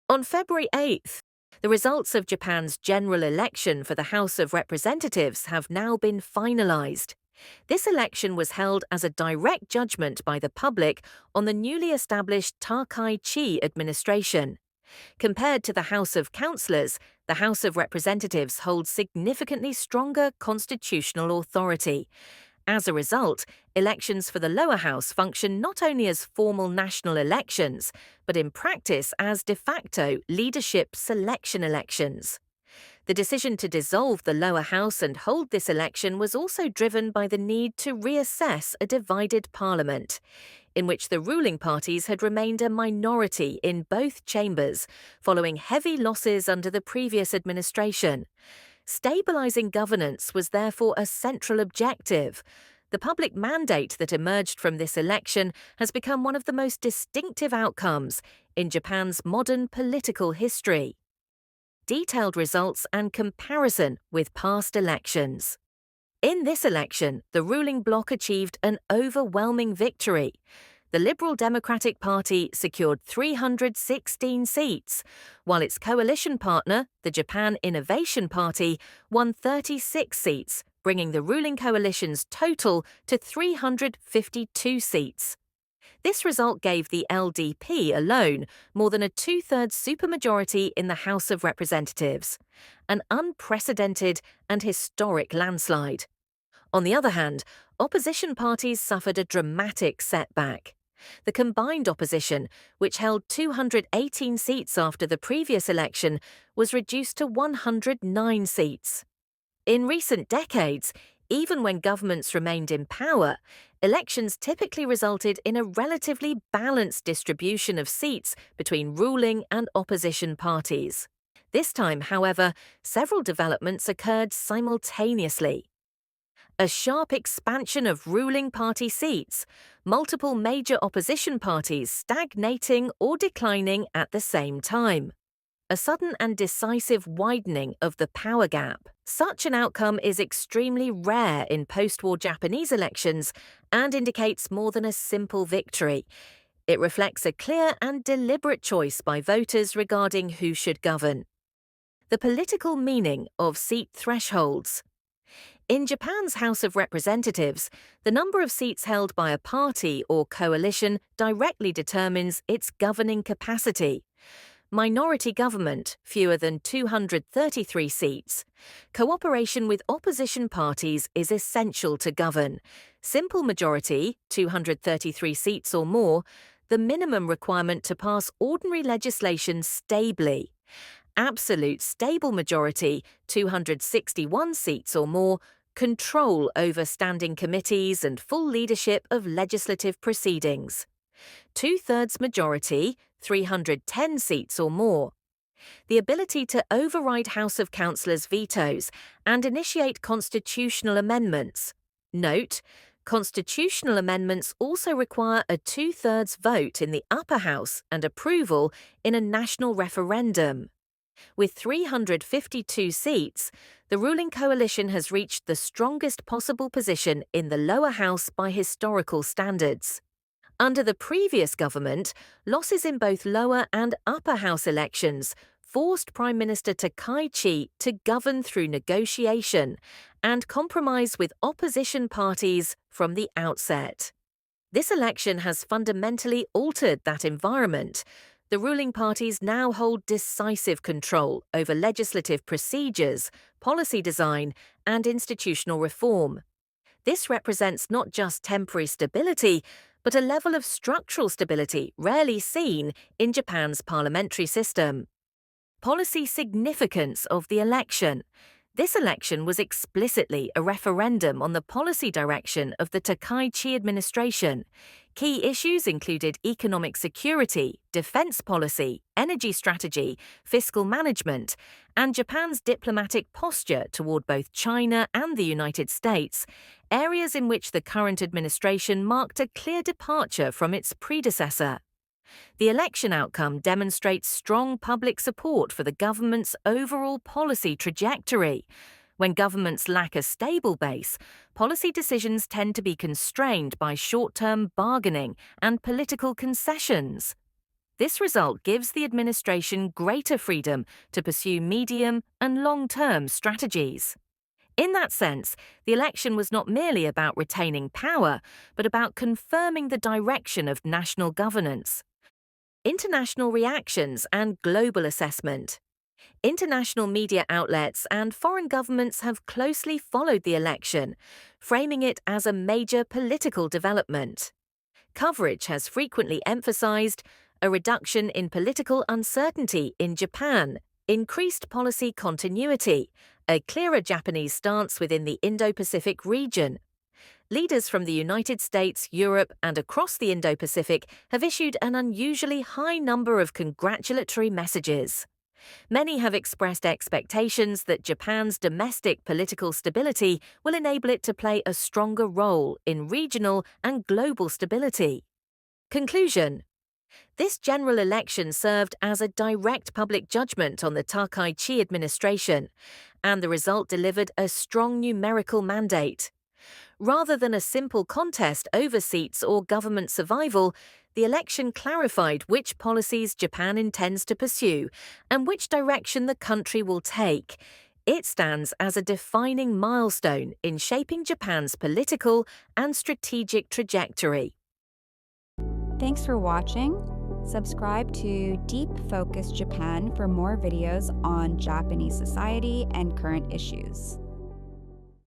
On February 8th, the results of Japan's general election for the House of Representatives have now been finalized. This election was held as a direct judgment by the public on the newly established Takai-Chi administration. Compared to the House of Councillors, the House of Representatives holds significantly stronger constitutional authority. As a result, elections for the lower house function not only as formal national elections, but in practice as de facto leadership selection elections. The decision to dissolve the lower house and hold this election was also driven by the need to reassess a divided parliament, in which the ruling parties had remained a minority in both chambers, following heavy losses under the previous administration. Stabilising governance was therefore a central objective. The public mandate that emerged from this election has become one of the most distinctive outcomes in Japan's modern political history. Detailed results and comparison with past elections. In this election, the ruling bloc achieved an overwhelming victory. The Liberal Democratic Party secured 316 seats, while its coalition partner, the Japan Innovation Party, won 36 seats, bringing the ruling coalition's total to 352 seats. This result gave the LDP alone more than a two-thirds supermajority in the House of Representatives, an unprecedented and historic landslide. On the other hand, opposition parties suffered a dramatic setback. The combined opposition, which held 218 seats after the previous election, was reduced to 109 seats. In recent decades, even when governments remained in power, elections typically resulted in a relatively balanced distribution of seats between ruling and opposition parties. This time, however, several developments occurred simultaneously. A sharp expansion of ruling party seats, multiple major opposition parties stagnating or declining at the same time. A sudden and decisive widening of the power gap. Such an outcome is extremely rare in post-war Japanese elections and indicates more than a simple victory. It reflects a clear and deliberate choice by voters regarding who should govern. The political meaning of seat thresholds. In Japan's House of Representatives, the number of seats held by a party or coalition directly determines its governing capacity. Minority government, fewer than 233 seats. Cooperation with opposition parties is essential to govern. Simple majority, 233 seats or more, the minimum requirement to pass ordinary legislation stably. Absolute stable majority, 261 seats or more, control over standing committees and full leadership of legislative proceedings. Two-thirds majority, 310 seats or more. The ability to override House of Councillors' vetoes and initiate constitutional amendments. Note, constitutional amendments also require a two-thirds vote in the upper house and approval in a national referendum. With 352 seats, the ruling coalition has reached the strongest possible position in the lower house by historical standards. Under the previous government, losses in both lower and upper house elections forced Prime Minister Takai-Chi to govern through negotiation and compromise with opposition parties from the outset. This election has fundamentally altered that environment. The ruling parties now hold decisive control over legislative procedures, policy design, and institutional reform. This represents not just temporary stability, but a level of structural stability rarely seen in Japan's parliamentary system. Policy significance of the election. This election was explicitly a referendum on the policy direction of the Takai-Chi administration. Key issues included economic security, defense policy, energy strategy, fiscal management, and Japan's diplomatic posture toward both China and the United States, areas in which the current administration marked a clear departure from its predecessor. The election outcome demonstrates strong public support for the government's overall policy trajectory. When governments lack a stable base, policy decisions tend to be constrained by short-term bargaining and political concessions. This result gives the administration greater freedom to pursue medium and long-term strategies. In that sense, the election was not merely about retaining power, but about confirming the direction of national governance. International reactions and global assessment. International media outlets and foreign governments have closely followed the election, framing it as a major political development. Coverage has frequently emphasized a reduction in political uncertainty in Japan, increased policy continuity, a clearer Japanese stance within the Indo-Pacific region. Leaders from the United States, Europe, and across the Indo-Pacific have issued an unusually high number of congratulatory messages. Many have expressed expectations that Japan's domestic political stability will enable it to play a stronger role in regional and global stability. Conclusion. This general election served as a direct public judgment on the Takaichi administration, and the result delivered a strong numerical mandate. Rather than a simple contest over seats or government survival, the election clarified which policies Japan intends to pursue and which direction the country will take. It stands as a defining milestone in shaping Japan's political and strategic trajectory. Thanks for watching. Subscribe to Deep Focus Japan for more videos on Japanese society and current issues.